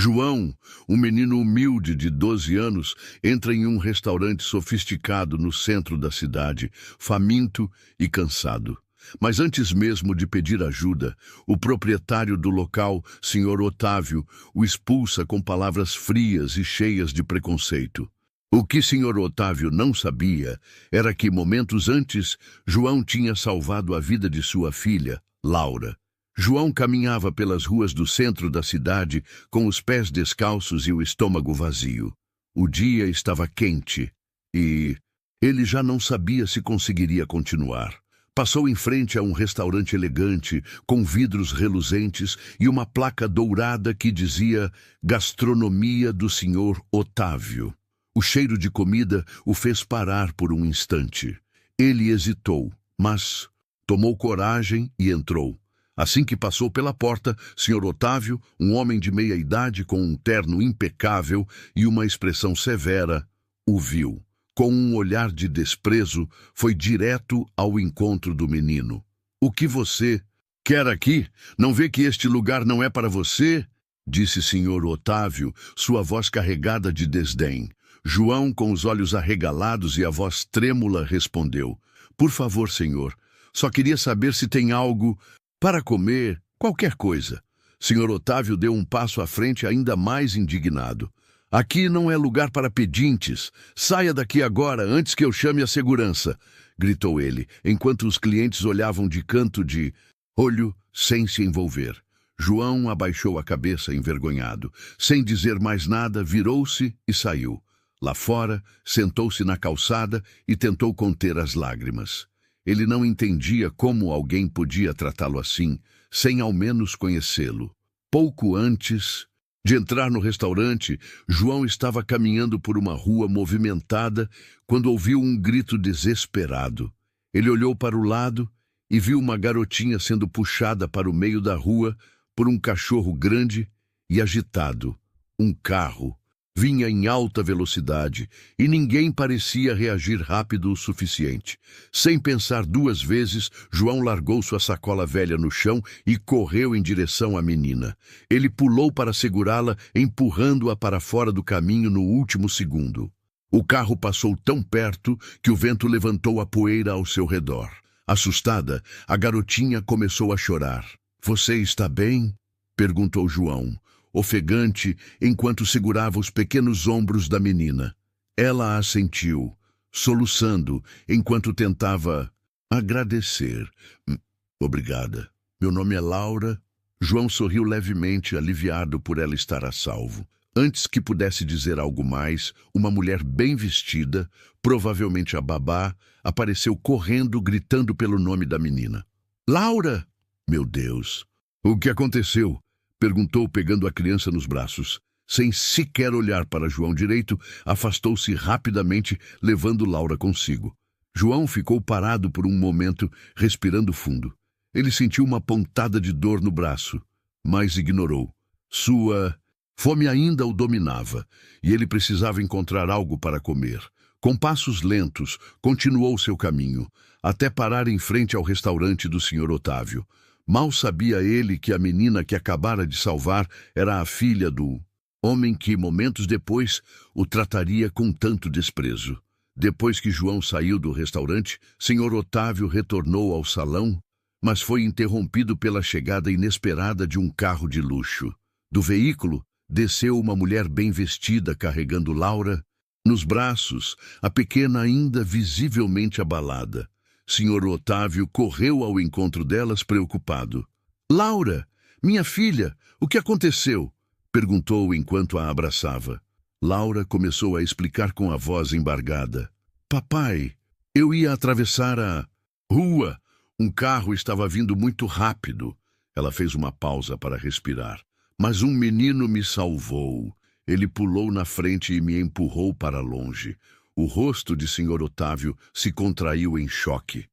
João, um menino humilde de 12 anos, entra em um restaurante sofisticado no centro da cidade, faminto e cansado. Mas antes mesmo de pedir ajuda, o proprietário do local, Sr. Otávio, o expulsa com palavras frias e cheias de preconceito. O que Sr. Otávio não sabia era que, momentos antes, João tinha salvado a vida de sua filha, Laura. João caminhava pelas ruas do centro da cidade com os pés descalços e o estômago vazio. O dia estava quente e ele já não sabia se conseguiria continuar. Passou em frente a um restaurante elegante, com vidros reluzentes e uma placa dourada que dizia Gastronomia do Sr. Otávio. O cheiro de comida o fez parar por um instante. Ele hesitou, mas tomou coragem e entrou. Assim que passou pela porta, Sr. Otávio, um homem de meia idade com um terno impecável e uma expressão severa, o viu. Com um olhar de desprezo, foi direto ao encontro do menino. "O que você quer aqui? Não vê que este lugar não é para você?" disse Sr. Otávio, sua voz carregada de desdém. João, com os olhos arregalados e a voz trêmula, respondeu: "Por favor, senhor, só queria saber se tem algo para comer, qualquer coisa." Sr. Otávio deu um passo à frente, ainda mais indignado. "Aqui não é lugar para pedintes. Saia daqui agora, antes que eu chame a segurança", gritou ele, enquanto os clientes olhavam de canto de olho sem se envolver. João abaixou a cabeça envergonhado. Sem dizer mais nada, virou-se e saiu. Lá fora, sentou-se na calçada e tentou conter as lágrimas. Ele não entendia como alguém podia tratá-lo assim, sem ao menos conhecê-lo. Pouco antes de entrar no restaurante, João estava caminhando por uma rua movimentada quando ouviu um grito desesperado. Ele olhou para o lado e viu uma garotinha sendo puxada para o meio da rua por um cachorro grande e agitado. Um carro vinha em alta velocidade e ninguém parecia reagir rápido o suficiente. Sem pensar duas vezes, João largou sua sacola velha no chão e correu em direção à menina. Ele pulou para segurá-la, empurrando-a para fora do caminho no último segundo. O carro passou tão perto que o vento levantou a poeira ao seu redor. Assustada, a garotinha começou a chorar. "Você está bem?" perguntou João, ofegante, enquanto segurava os pequenos ombros da menina. Ela assentiu, soluçando, enquanto tentava agradecer. "Obrigada. Meu nome é Laura." João sorriu levemente, aliviado por ela estar a salvo. Antes que pudesse dizer algo mais, uma mulher bem vestida, provavelmente a babá, apareceu correndo, gritando pelo nome da menina. "Laura!" "Meu Deus! O que aconteceu?" perguntou, pegando a criança nos braços. Sem sequer olhar para João direito, afastou-se rapidamente, levando Laura consigo. João ficou parado por um momento, respirando fundo. Ele sentiu uma pontada de dor no braço, mas ignorou. Sua fome ainda o dominava, e ele precisava encontrar algo para comer. Com passos lentos, continuou seu caminho, até parar em frente ao restaurante do Sr. Otávio. Mal sabia ele que a menina que acabara de salvar era a filha do homem que, momentos depois, o trataria com tanto desprezo. Depois que João saiu do restaurante, Sr. Otávio retornou ao salão, mas foi interrompido pela chegada inesperada de um carro de luxo. Do veículo, desceu uma mulher bem vestida, carregando Laura nos braços, a pequena ainda visivelmente abalada. Sr. Otávio correu ao encontro delas, preocupado. "Laura, minha filha, o que aconteceu?" perguntou enquanto a abraçava. Laura começou a explicar com a voz embargada. "Papai, eu ia atravessar a rua. Um carro estava vindo muito rápido." Ela fez uma pausa para respirar. "Mas um menino me salvou. Ele pulou na frente e me empurrou para longe." O rosto de Sr. Otávio se contraiu em choque.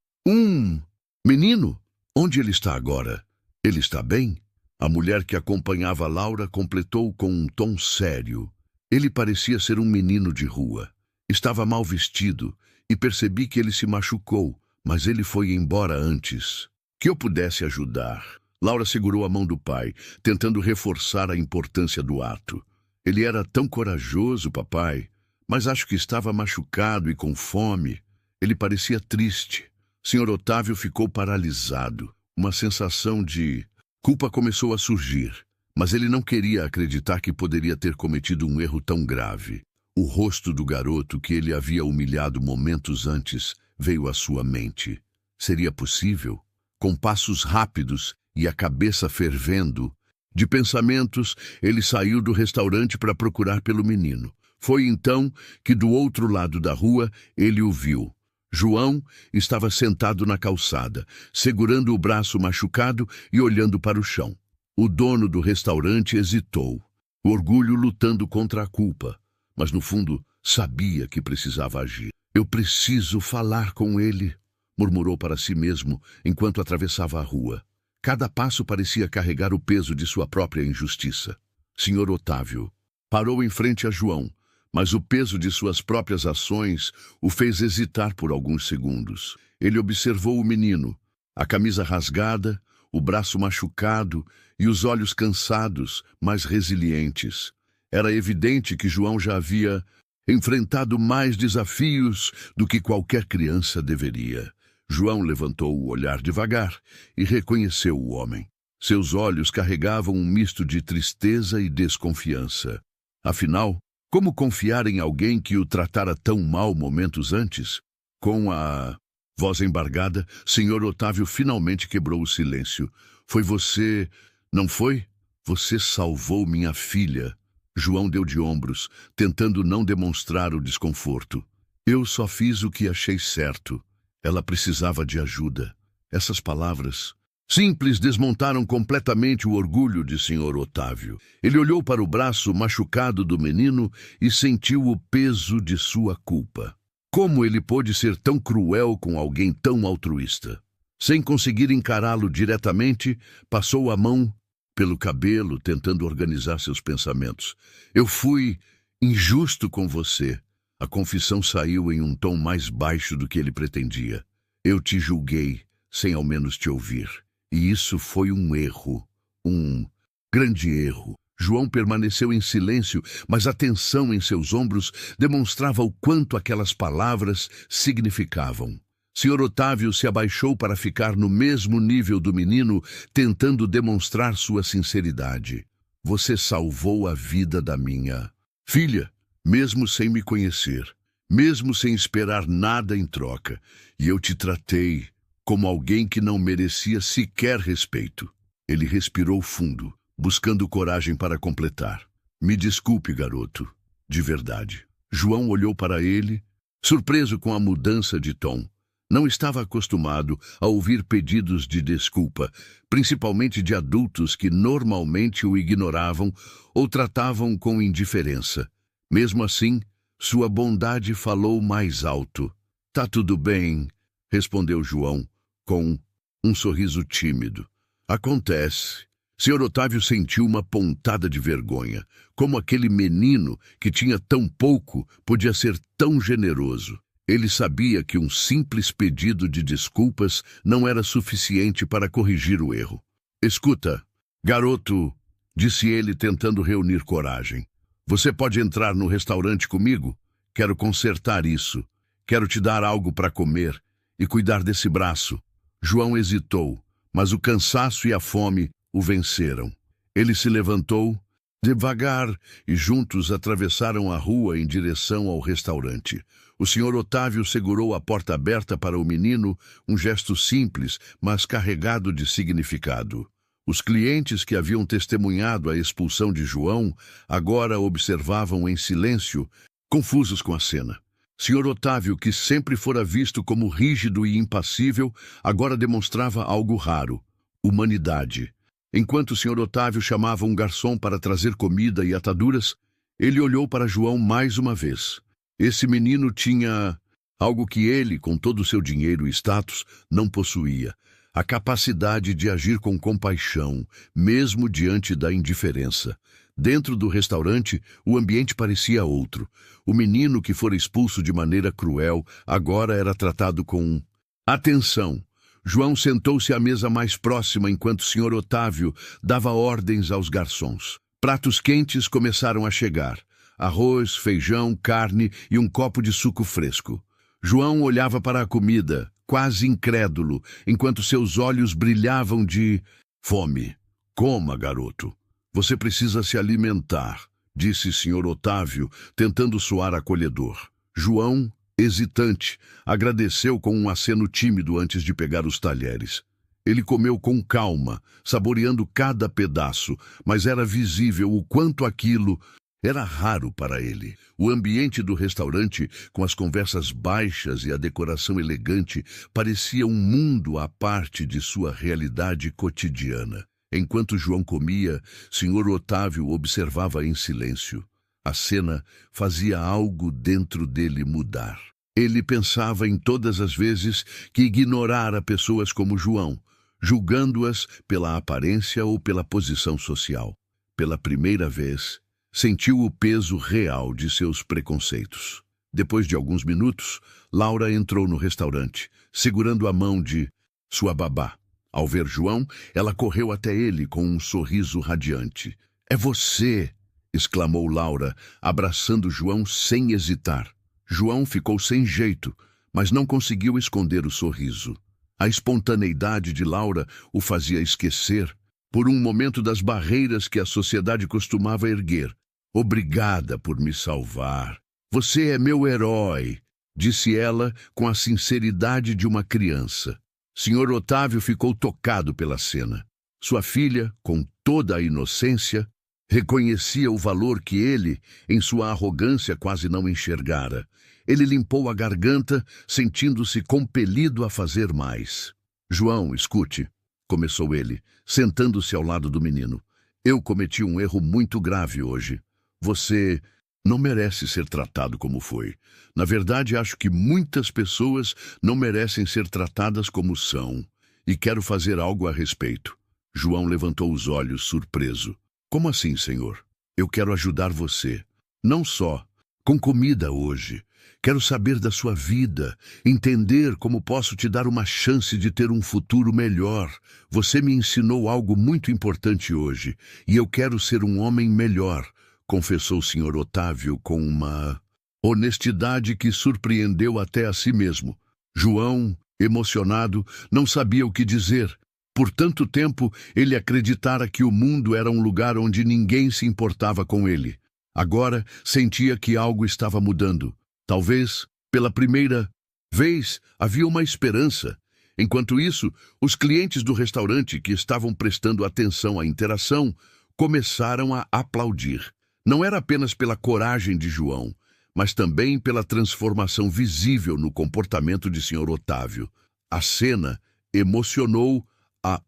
Menino? Onde ele está agora? Ele está bem?" A mulher que acompanhava Laura completou com um tom sério. "Ele parecia ser um menino de rua. Estava mal vestido e percebi que ele se machucou, mas ele foi embora antes que eu pudesse ajudar." Laura segurou a mão do pai, tentando reforçar a importância do ato. Ele era tão corajoso, papai, mas acho que estava machucado e com fome. Ele parecia triste. Sr. Otávio ficou paralisado. Uma sensação de culpa começou a surgir, mas ele não queria acreditar que poderia ter cometido um erro tão grave. O rosto do garoto que ele havia humilhado momentos antes veio à sua mente. Seria possível? Com passos rápidos e a cabeça fervendo de pensamentos, ele saiu do restaurante para procurar pelo menino. Foi então que, do outro lado da rua, ele o viu. João estava sentado na calçada, segurando o braço machucado e olhando para o chão. O dono do restaurante hesitou, o orgulho lutando contra a culpa, mas no fundo sabia que precisava agir. Eu preciso falar com ele, murmurou para si mesmo enquanto atravessava a rua. Cada passo parecia carregar o peso de sua própria injustiça. Sr. Otávio parou em frente a João, mas o peso de suas próprias ações o fez hesitar por alguns segundos. Ele observou o menino, a camisa rasgada, o braço machucado e os olhos cansados, mas resilientes. Era evidente que João já havia enfrentado mais desafios do que qualquer criança deveria. João levantou o olhar devagar e reconheceu o homem. Seus olhos carregavam um misto de tristeza e desconfiança. Afinal, como confiar em alguém que o tratara tão mal momentos antes? Com a voz embargada, Sr. Otávio finalmente quebrou o silêncio. Foi você, não foi? Você salvou minha filha. João deu de ombros, tentando não demonstrar o desconforto. Eu só fiz o que achei certo. Ela precisava de ajuda. Essas palavras simples desmontaram completamente o orgulho de Sr. Otávio. Ele olhou para o braço machucado do menino e sentiu o peso de sua culpa. Como ele pôde ser tão cruel com alguém tão altruísta? Sem conseguir encará-lo diretamente, passou a mão pelo cabelo, tentando organizar seus pensamentos. Eu fui injusto com você. A confissão saiu em um tom mais baixo do que ele pretendia. Eu te julguei, sem ao menos te ouvir. E isso foi um erro. Um grande erro. João permaneceu em silêncio, mas a tensão em seus ombros demonstrava o quanto aquelas palavras significavam. Sr. Otávio se abaixou para ficar no mesmo nível do menino, tentando demonstrar sua sinceridade. Você salvou a vida da minha filha, mesmo sem me conhecer, mesmo sem esperar nada em troca, e eu te tratei como alguém que não merecia sequer respeito. Ele respirou fundo, buscando coragem para completar. Me desculpe, garoto, de verdade. João olhou para ele, surpreso com a mudança de tom. Não estava acostumado a ouvir pedidos de desculpa, principalmente de adultos que normalmente o ignoravam ou tratavam com indiferença. Mesmo assim, sua bondade falou mais alto. Tá tudo bem, respondeu João, com um sorriso tímido. Acontece. Sr. Otávio sentiu uma pontada de vergonha, como aquele menino que tinha tão pouco podia ser tão generoso. Ele sabia que um simples pedido de desculpas não era suficiente para corrigir o erro. Escuta, garoto, disse ele tentando reunir coragem. Você pode entrar no restaurante comigo? Quero consertar isso. Quero te dar algo para comer e cuidar desse braço. João hesitou, mas o cansaço e a fome o venceram. Ele se levantou devagar e juntos atravessaram a rua em direção ao restaurante. O Sr. Otávio segurou a porta aberta para o menino, um gesto simples, mas carregado de significado. Os clientes que haviam testemunhado a expulsão de João agora observavam em silêncio, confusos com a cena. Sr. Otávio, que sempre fora visto como rígido e impassível, agora demonstrava algo raro: humanidade. Enquanto o Sr. Otávio chamava um garçom para trazer comida e ataduras, ele olhou para João mais uma vez. Esse menino tinha algo que ele, com todo o seu dinheiro e status, não possuía: a capacidade de agir com compaixão, mesmo diante da indiferença. Dentro do restaurante, o ambiente parecia outro. O menino que fora expulso de maneira cruel agora era tratado com atenção. João sentou-se à mesa mais próxima enquanto o Sr. Otávio dava ordens aos garçons. Pratos quentes começaram a chegar. Arroz, feijão, carne e um copo de suco fresco. João olhava para a comida, quase incrédulo, enquanto seus olhos brilhavam de fome. Coma, garoto. Você precisa se alimentar, disse Sr. Otávio, tentando soar acolhedor. João, hesitante, agradeceu com um aceno tímido antes de pegar os talheres. Ele comeu com calma, saboreando cada pedaço, mas era visível o quanto aquilo era raro para ele. O ambiente do restaurante, com as conversas baixas e a decoração elegante, parecia um mundo à parte de sua realidade cotidiana. Enquanto João comia, Sr. Otávio observava em silêncio. A cena fazia algo dentro dele mudar. Ele pensava em todas as vezes que ignorara pessoas como João, julgando-as pela aparência ou pela posição social. Pela primeira vez, sentiu o peso real de seus preconceitos. Depois de alguns minutos, Laura entrou no restaurante, segurando a mão de sua babá. Ao ver João, ela correu até ele com um sorriso radiante. "É você!" exclamou Laura, abraçando João sem hesitar. João ficou sem jeito, mas não conseguiu esconder o sorriso. A espontaneidade de Laura o fazia esquecer, por um momento, das barreiras que a sociedade costumava erguer. "Obrigada por me salvar. Você é meu herói", disse ela com a sinceridade de uma criança. Sr. Otávio ficou tocado pela cena. Sua filha, com toda a inocência, reconhecia o valor que ele, em sua arrogância, quase não enxergara. Ele limpou a garganta, sentindo-se compelido a fazer mais. "João, escute", começou ele, sentando-se ao lado do menino. "Eu cometi um erro muito grave hoje. Você não merece ser tratado como foi. Na verdade, acho que muitas pessoas não merecem ser tratadas como são. E quero fazer algo a respeito." João levantou os olhos, surpreso. "Como assim, senhor? Eu quero ajudar você. Não só com comida hoje. Quero saber da sua vida, entender como posso te dar uma chance de ter um futuro melhor. Você me ensinou algo muito importante hoje, e eu quero ser um homem melhor", confessou o Sr. Otávio com uma honestidade que surpreendeu até a si mesmo. João, emocionado, não sabia o que dizer. Por tanto tempo, ele acreditara que o mundo era um lugar onde ninguém se importava com ele. Agora, sentia que algo estava mudando. Talvez, pela primeira vez, havia uma esperança. Enquanto isso, os clientes do restaurante, que estavam prestando atenção à interação, começaram a aplaudir. Não era apenas pela coragem de João, mas também pela transformação visível no comportamento de Sr. Otávio. A cena emocionou a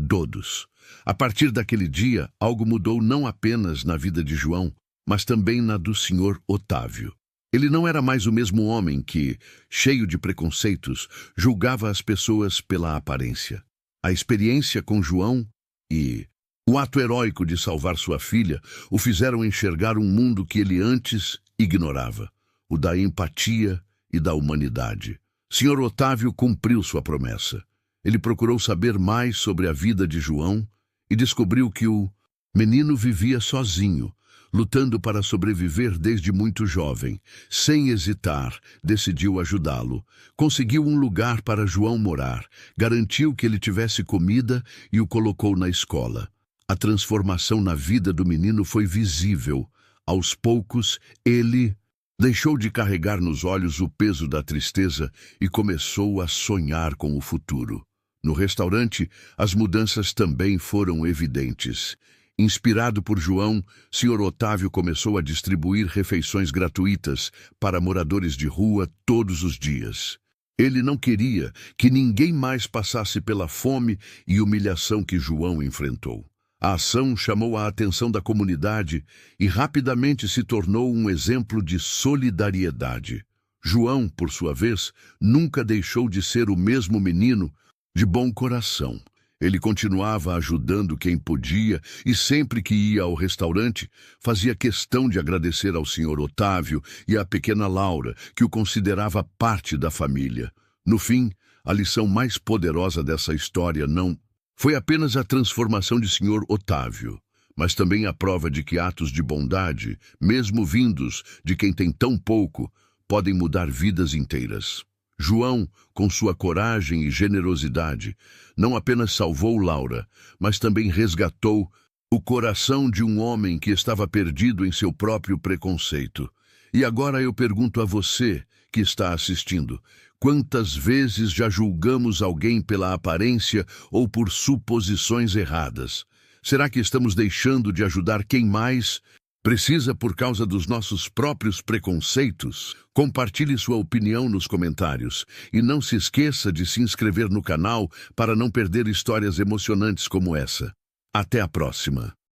todos. A partir daquele dia, algo mudou não apenas na vida de João, mas também na do Sr. Otávio. Ele não era mais o mesmo homem que, cheio de preconceitos, julgava as pessoas pela aparência. A experiência com João e o ato heróico de salvar sua filha o fizeram enxergar um mundo que ele antes ignorava, o da empatia e da humanidade. Sr. Otávio cumpriu sua promessa. Ele procurou saber mais sobre a vida de João e descobriu que o menino vivia sozinho, lutando para sobreviver desde muito jovem. Sem hesitar, decidiu ajudá-lo. Conseguiu um lugar para João morar, garantiu que ele tivesse comida e o colocou na escola. A transformação na vida do menino foi visível. Aos poucos, ele deixou de carregar nos olhos o peso da tristeza e começou a sonhar com o futuro. No restaurante, as mudanças também foram evidentes. Inspirado por João, Sr. Otávio começou a distribuir refeições gratuitas para moradores de rua todos os dias. Ele não queria que ninguém mais passasse pela fome e humilhação que João enfrentou. A ação chamou a atenção da comunidade e rapidamente se tornou um exemplo de solidariedade. João, por sua vez, nunca deixou de ser o mesmo menino de bom coração. Ele continuava ajudando quem podia e sempre que ia ao restaurante, fazia questão de agradecer ao Sr. Otávio e à pequena Laura, que o considerava parte da família. No fim, A lição mais poderosa dessa história não foi apenas a transformação de Sr. Otávio, mas também a prova de que atos de bondade, mesmo vindos de quem tem tão pouco, podem mudar vidas inteiras. João, com sua coragem e generosidade, não apenas salvou Laura, mas também resgatou o coração de um homem que estava perdido em seu próprio preconceito. E agora eu pergunto a você, que está assistindo, quantas vezes já julgamos alguém pela aparência ou por suposições erradas? Será que estamos deixando de ajudar quem mais precisa por causa dos nossos próprios preconceitos? Compartilhe sua opinião nos comentários e não se esqueça de se inscrever no canal para não perder histórias emocionantes como essa. Até a próxima!